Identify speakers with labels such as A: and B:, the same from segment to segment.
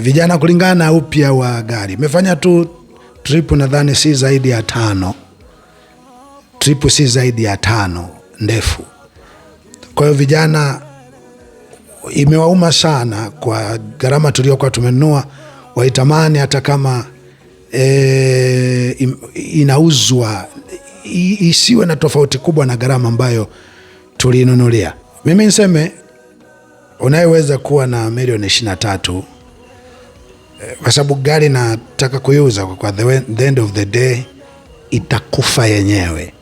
A: Vijana, kulingana na upya wa gari, imefanya tu trip nadhani si zaidi ya 5. Trip si zaidi ya 5 ndefu. Kwa hiyo vijana imewauma sana kwa gharama tuliokuwa tumenunua. Waitamani hata kama inauzwa isiwe na tofauti kubwa na gharama ambayo tulinunulia. Mimi niseme unayeweza kuwa na milioni 23 kwa sababu gari nataka kuiuza kwa the end of the day itakufa yenyewe.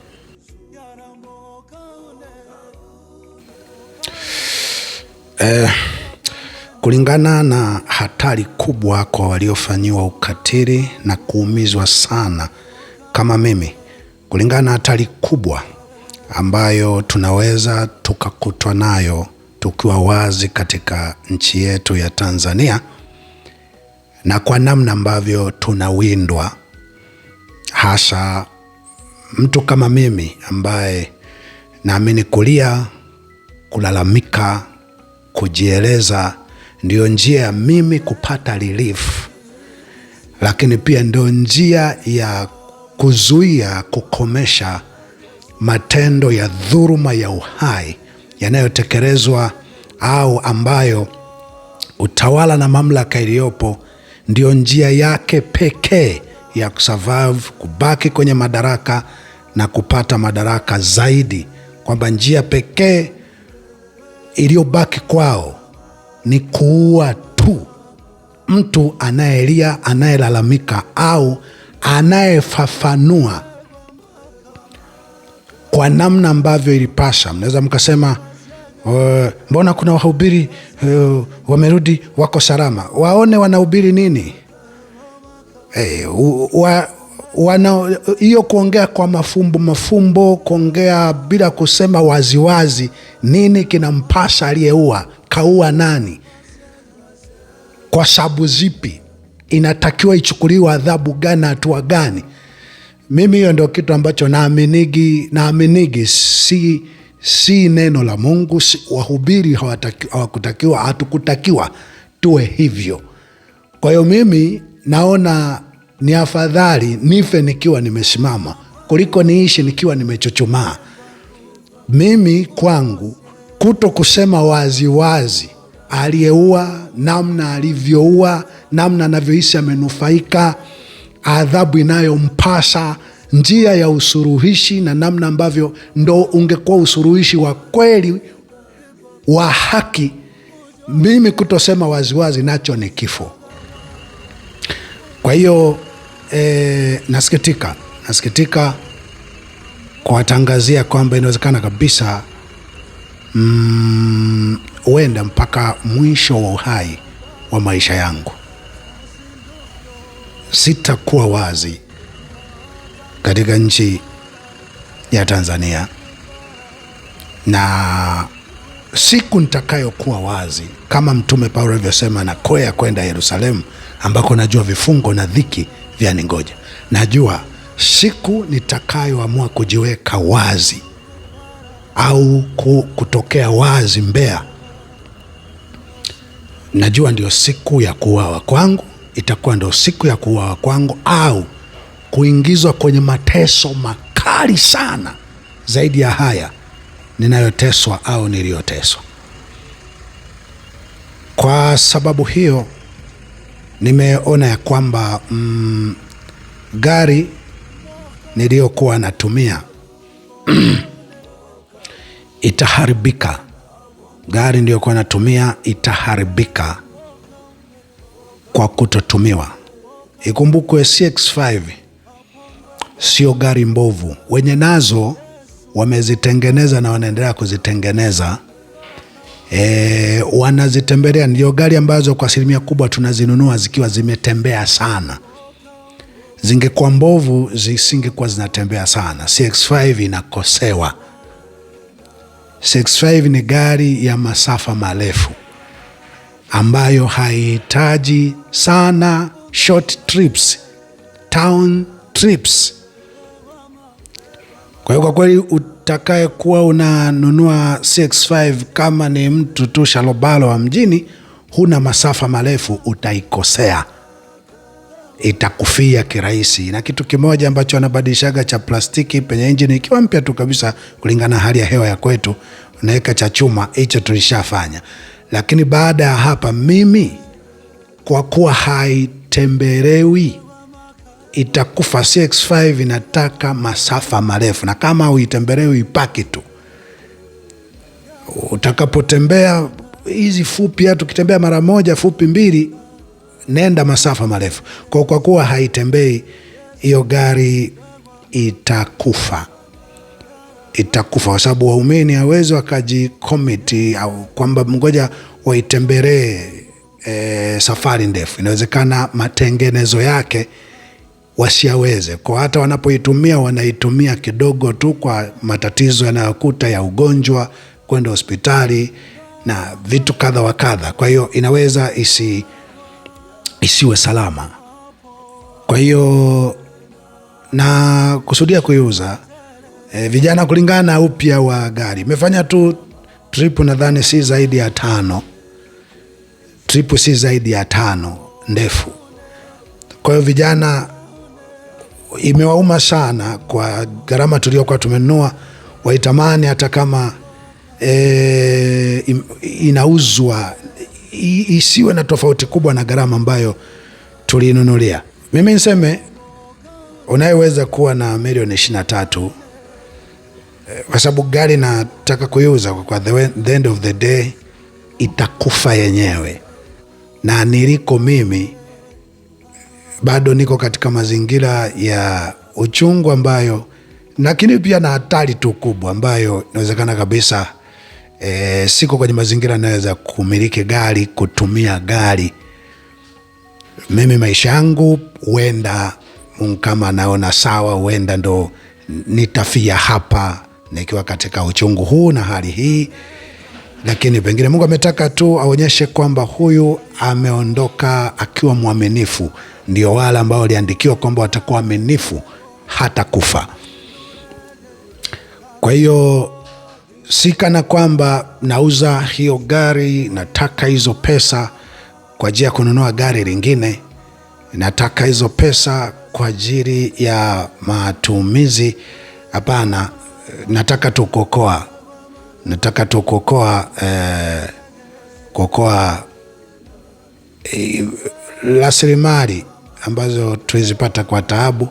A: Kulingana na hatari kubwa kwa waliofanyiwa ukatili na kuumizwa sana kama mimi, kulingana na hatari kubwa ambayo tunaweza tukakutwa nayo tukiwa wazi katika nchi yetu ya Tanzania, na kwa namna ambavyo tunawindwa, hasa mtu kama mimi ambaye naamini kulia, kulalamika, kujieleza ndio njia ya mimi kupata relief, lakini pia ndio njia ya kuzuia, kukomesha matendo ya dhuluma ya uhai yanayotekelezwa au ambayo utawala na mamlaka iliyopo ndio njia yake pekee ya kusurvive, kubaki kwenye madaraka na kupata madaraka zaidi, kwamba njia pekee iliyobaki kwao ni kuua tu mtu anayelia, anayelalamika au anayefafanua kwa namna ambavyo ilipasha. Mnaweza mkasema mbona kuna wahubiri wamerudi wako salama? Waone wanahubiri nini? Hiyo kuongea kwa mafumbo, kuongea bila kusema waziwazi nini kinampasa aliyeua, kaua nani, kwa sababu zipi, inatakiwa ichukuliwe adhabu gani, hatua gani. Mimi hiyo ndio kitu ambacho naaminigi si neno la Mungu. Wahubiri hawakutakiwa, hatukutakiwa tuwe hivyo. Kwa hiyo mimi naona ni afadhali nife nikiwa nimesimama kuliko niishi nikiwa nimechuchumaa. Mimi kwangu kuto kusema wazi aliyeua, namna alivyoua, namna anavyohisi amenufaika, adhabu inayompasa, njia ya usuluhishi na namna ambavyo ndo ungekuwa usuluhishi wa kweli wa haki. Mimi kutosema waziwazi nacho ni kifo. Kwa hiyo nasikitika kuwatangazia kwamba inawezekana kabisa huenda mpaka mwisho wa uhai wa maisha yangu sitakuwa wazi katika nchi ya Tanzania, na siku nitakayokuwa wazi, kama Mtume Paulo alivyosema, nakwea kwenda Yerusalemu ambako najua vifungo na dhiki vyaningoja. Najua siku nitakayoamua kujiweka wazi au kutokea wazi Mbeya, najua ndio siku ya kuuawa kwangu, itakuwa ndio siku ya kuuawa kwangu au kuingizwa kwenye mateso makali sana zaidi ya haya ninayoteswa au niliyoteswa. Kwa sababu hiyo nimeona ya kwamba gari niliyokuwa natumia itaharibika. Gari niliyokuwa natumia itaharibika kwa kutotumiwa. Ikumbukwe CX-5 sio gari mbovu. Wenye nazo wamezitengeneza na wanaendelea kuzitengeneza. Wanazitembelea. Ndio gari ambazo kwa asilimia kubwa tunazinunua zikiwa zimetembea sana. Zingekuwa mbovu zisingekuwa zinatembea sana. CX-5 inakosewa. CX-5 ni gari ya masafa marefu ambayo haihitaji sana short trips, town trips. Kwa hiyo kwa kweli utakaye kuwa unanunua CX-5 kama ni mtu tu shalobalo wa mjini, huna masafa marefu utaikosea, itakufia kirahisi. Na kitu kimoja ambacho wanabadilishaga cha plastiki penye injini ikiwa mpya tu kabisa kulingana na hali ya hewa ya kwetu, unaweka cha chuma, hicho tulishafanya. Lakini baada ya hapa, mimi kwa kuwa haitembelewi itakufa. CX5 inataka masafa marefu, na kama uitembelewi ipaki tu. Utakapotembea hizi fupi, hata ukitembea mara moja fupi mbili, nenda masafa marefu. Kwa kuwa haitembei, hiyo gari itakufa kwa sababu waumini hawezi wakajikomiti au kwamba mgoja waitembelee safari ndefu. Inawezekana matengenezo yake wasiaweze, kwa hata wanapoitumia wanaitumia kidogo tu kwa matatizo yanayokuta ya ugonjwa, kwenda hospitali na vitu kadha wa kadha. Kwa hiyo inaweza isiwe salama. Kwa hiyo na kusudia kuiuza vijana kulingana na upya wa gari. Imefanya tu trip nadhani si zaidi ya 5. Trip si zaidi ya 5 ndefu. Kwa hiyo vijana imewauma sana kwa gharama tuliokuwa tumenunua. Waitamani hata kama inauzwa isiwe na tofauti kubwa na gharama ambayo tulinunulia. Mimi niseme unayeweza kuwa na milioni 23 kwa sababu gari nataka kuiuza, kwa the end of the day itakufa yenyewe. Na niliko mimi bado niko katika mazingira ya uchungu ambayo, lakini pia na hatari tu kubwa ambayo inawezekana kabisa siko kwenye mazingira naweza kumiliki gari, kutumia gari. Mimi maisha yangu huenda Mungu kama naona sawa, huenda ndo nitafia hapa nikiwa katika uchungu huu na hali hii. Lakini pengine Mungu ametaka tu aonyeshe kwamba huyu ameondoka akiwa mwaminifu. Ndio wale ambao waliandikiwa kwamba watakuwa waaminifu hata kufa. Kwa hiyo sikana kwamba nauza hiyo gari, nataka hizo pesa kwa ajili ya kununua gari lingine, nataka hizo pesa kwa ajili ya matumizi. Hapana, nataka tu kuokoa rasilimali ambazo tulizipata kwa taabu.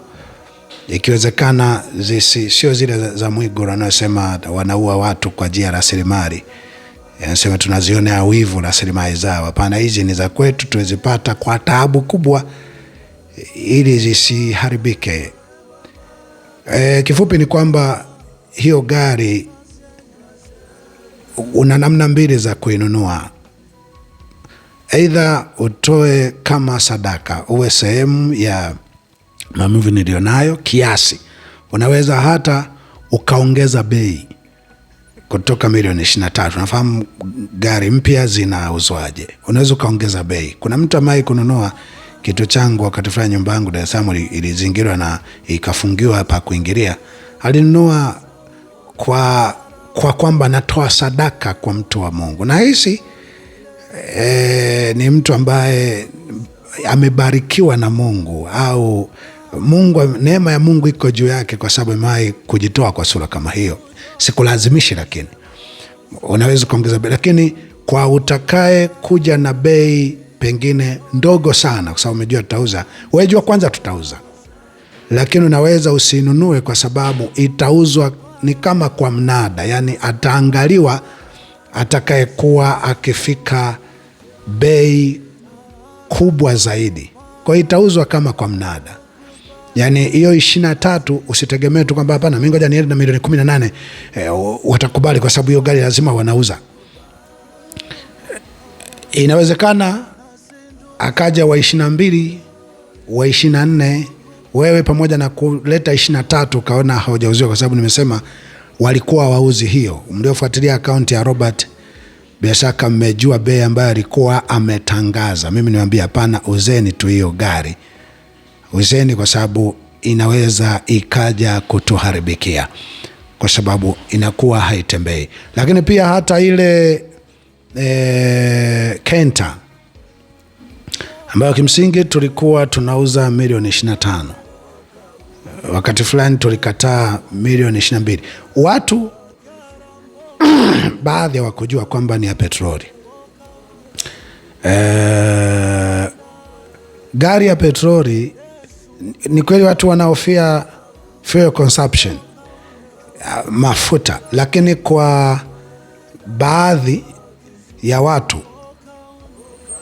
A: Ikiwezekana sio zile za Mwigulu anasema wanaua watu kwa ajili ya rasilimali. Anasema tunazionea wivu rasilimali zao. Hapana, hizi ni za kwetu, tulizipata kwa taabu kubwa ili zisiharibike. Kifupi ni kwamba hiyo gari una namna mbili za kuinunua. Aidha utoe kama sadaka, uwe sehemu ya maumivu nilionayo kiasi. Unaweza hata ukaongeza bei kutoka milioni 23. Nafahamu gari mpya zinauzwaje. Unaweza ukaongeza bei. Kuna mtu ambaye kununua kitu changu wakati fulani nyumba yangu Dar es Salaam ilizingirwa na ikafungiwa hapa kuingilia. Alinunua kwa kwamba natoa sadaka kwa mtu wa Mungu. Na hisi ni mtu ambaye amebarikiwa na Mungu, au neema ya Mungu iko juu yake kwa sababu amewahi kujitoa kwa sura kama hiyo. Sikulazimishi, lakini unaweza kuongeza bei. Lakini kwa utakaye kuja na bei pengine ndogo sana, kwa sababu umejua tutauza, wewe jua kwanza tutauza. Lakini unaweza usinunue kwa sababu itauzwa ni kama kwa mnada, yani ataangaliwa atakayekuwa akifika bei kubwa zaidi. Kwa hiyo itauzwa kama kwa mnada. Yani hiyo 23 usitegemee tu kwamba hapana mimi ngoja niende na milioni 18 watakubali kwa sababu hiyo gari lazima wanauza. Inawezekana akaja wa 22, wa 24, wewe pamoja na kuleta 23 kaona hawajauziwa, kwa sababu nimesema walikuwa wauzi hiyo. Mliofuatilia akaunti ya Robert bila shaka mmejua bei ambayo alikuwa ametangaza. Mimi niwaambia hapana, uzeni tu hiyo gari. Uzeni kwa sababu inaweza ikaja kutuharibikia kwa sababu inakuwa haitembei. Lakini pia hata ile Kenta ambayo kimsingi tulikuwa tunauza milioni 25. Wakati fulani tulikataa milioni 22. Watu baadhi hawakujua kwamba ni ya petroli. Gari ya petroli, ni kweli watu wanaofia fuel consumption, mafuta, lakini kwa baadhi ya watu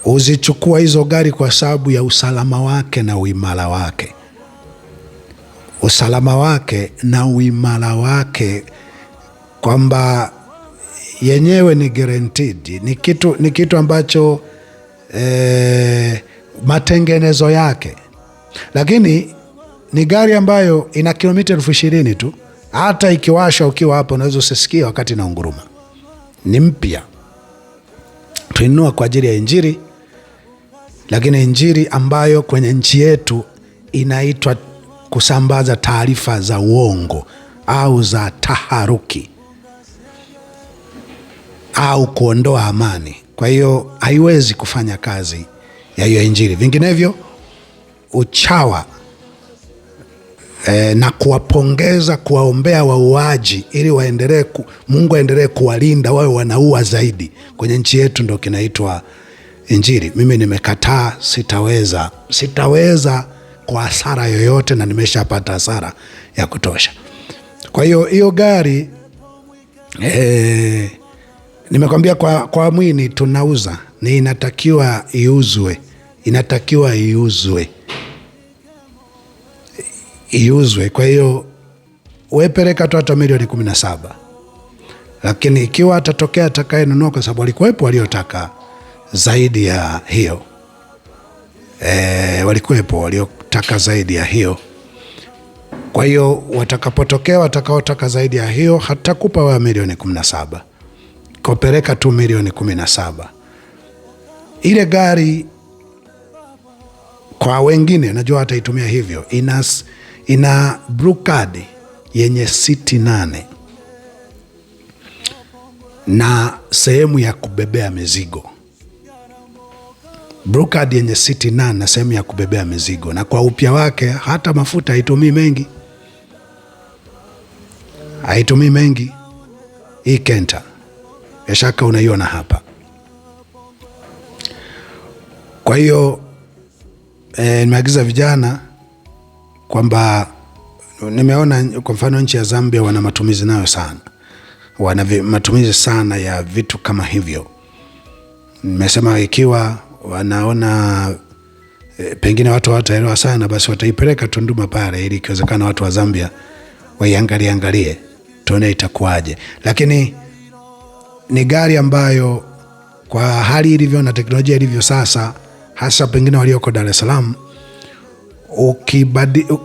A: uzichukua hizo gari kwa sababu ya usalama wake na uimara wake. Usalama wake na uimara wake, kwamba yenyewe ni guaranteed, ni kitu ambacho matengenezo yake, lakini ni gari ambayo ina kilomita 20,000 tu. Hata ikiwasha ukiwa hapo unaweza usisikie wakati na unguruma. Ni mpya, tuinua kwa ajili ya Injili, lakini Injili ambayo kwenye nchi yetu inaitwa kusambaza taarifa za uongo au za taharuki au kuondoa amani. Kwa hiyo haiwezi kufanya kazi ya hiyo Injili. Vinginevyo uchawa na kuwapongeza, kuwaombea wauaji ili Mungu aendelee kuwalinda wawe wanaua zaidi kwenye nchi yetu, ndo kinaitwa Injili. Mimi nimekataa, sitaweza kwa hasara yoyote, na nimeshapata hasara ya kutosha. Kwa hiyo gari nimekwambia kwa Mwini tunauza, ni inatakiwa iuzwe. Kwa hiyo wepeleka tu hata milioni 17, lakini ikiwa atatokea atakayenunua, kwa sababu walikuwepo waliotaka zaidi ya hiyo, walikuwepo waliotaka zaidi ya hiyo. Kwa hiyo watakapotokea watakaotaka zaidi ya hiyo, hatakupa wa milioni 17, kopeleka tu milioni 17. Ile gari kwa wengine najua ataitumia hivyo, ina blue card yenye siti 8 na sehemu ya kubebea mizigo. Blue card yenye siti 8 na sehemu ya kubebea mizigo, na kwa upya wake hata mafuta haitumii mengi. Hii Kenta ya shaka unaiona hapa. Kwa hiyo nimeagiza vijana kwamba, nimeona kwa mfano nchi ya Zambia wana matumizi nayo sana, wana matumizi sana ya vitu kama hivyo. Nimesema ikiwa wanaona pengine watu hawataelewa sana, basi wataipeleka Tunduma pale, ili ikiwezekana watu wa Zambia waiangalie tuone itakuwaje. Lakini ni gari ambayo kwa hali ilivyo na teknolojia ilivyo sasa, hasa pengine walioko Dar es Salaam,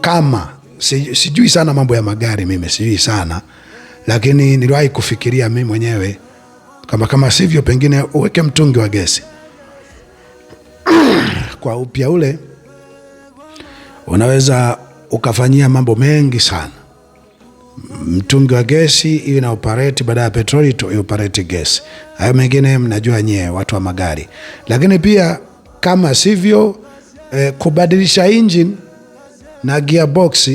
A: kama sijui sana mambo ya magari, mimi sijui sana, lakini niliwahi kufikiria mimi mwenyewe kama sivyo pengine uweke mtungi wa gesi. Kwa upya ule unaweza ukafanyia mambo mengi sana. Mtungi wa gesi iwe na operate baada ya petroli tu operate gesi. Hayo mengine mnajua nyewe watu wa magari. Lakini pia kama sivyo kubadilisha engine na gearbox,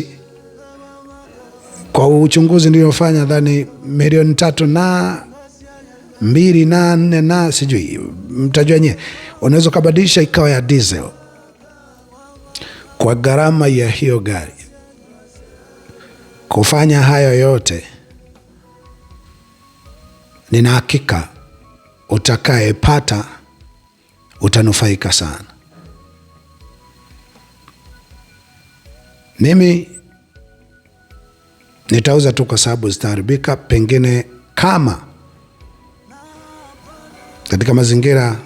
A: kwa uchunguzi niliofanya nadhani milioni 3 na 2 na 4 na sijui, mtajua nyewe. Unaweza kubadilisha ikawa ya diesel kwa gharama ya hiyo gari. Kufanya hayo yote, nina hakika utakayepata utanufaika sana. Mimi nitauza tu kwa sababu zitaharibika, pengine kama katika mazingira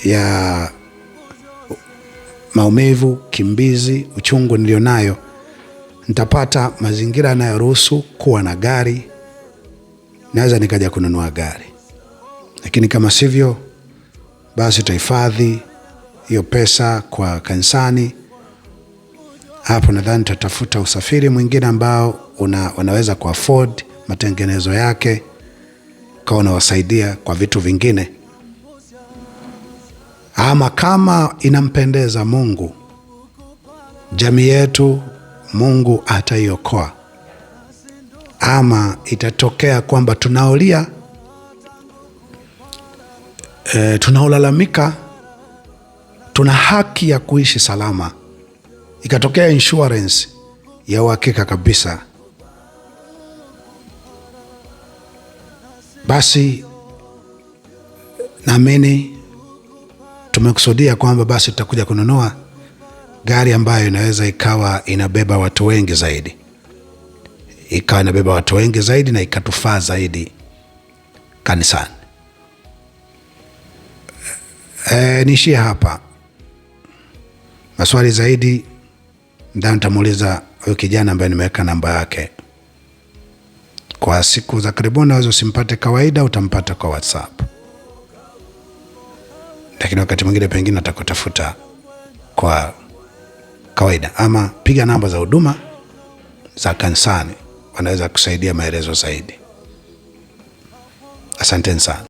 A: ya maumivu, kimbizi, uchungu nilionayo, nitapata mazingira yanayoruhusu kuwa na gari, naweza nikaja kununua gari. Lakini kama sivyo, basi tutahifadhi hiyo pesa kwa kanisani. Hapo nadhani tutatafuta usafiri mwingine ambao unaweza kuafford matengenezo yake, kwa unawasaidia kwa vitu vingine. ama kama inampendeza Mungu, jamii yetu Mungu ataiokoa, ama itatokea kwamba tunaolia, tunaolalamika, tuna haki ya kuishi salama, ikatokea insurance ya uhakika kabisa, basi naamini tumekusudia kwamba basi tutakuja kununua gari ambayo inaweza ikawa inabeba watu wengi zaidi, na ikatufaa zaidi kanisani. Niishie hapa. Maswali zaidi ndio nitamuuliza huyo kijana ambaye nimeweka namba yake. Kwa siku za karibuni naweza usimpate kawaida, utampata kwa WhatsApp, lakini wakati mwingine pengine atakutafuta kwa kawaida, ama piga namba za huduma za kanisani, wanaweza kusaidia maelezo zaidi. Asanteni sana.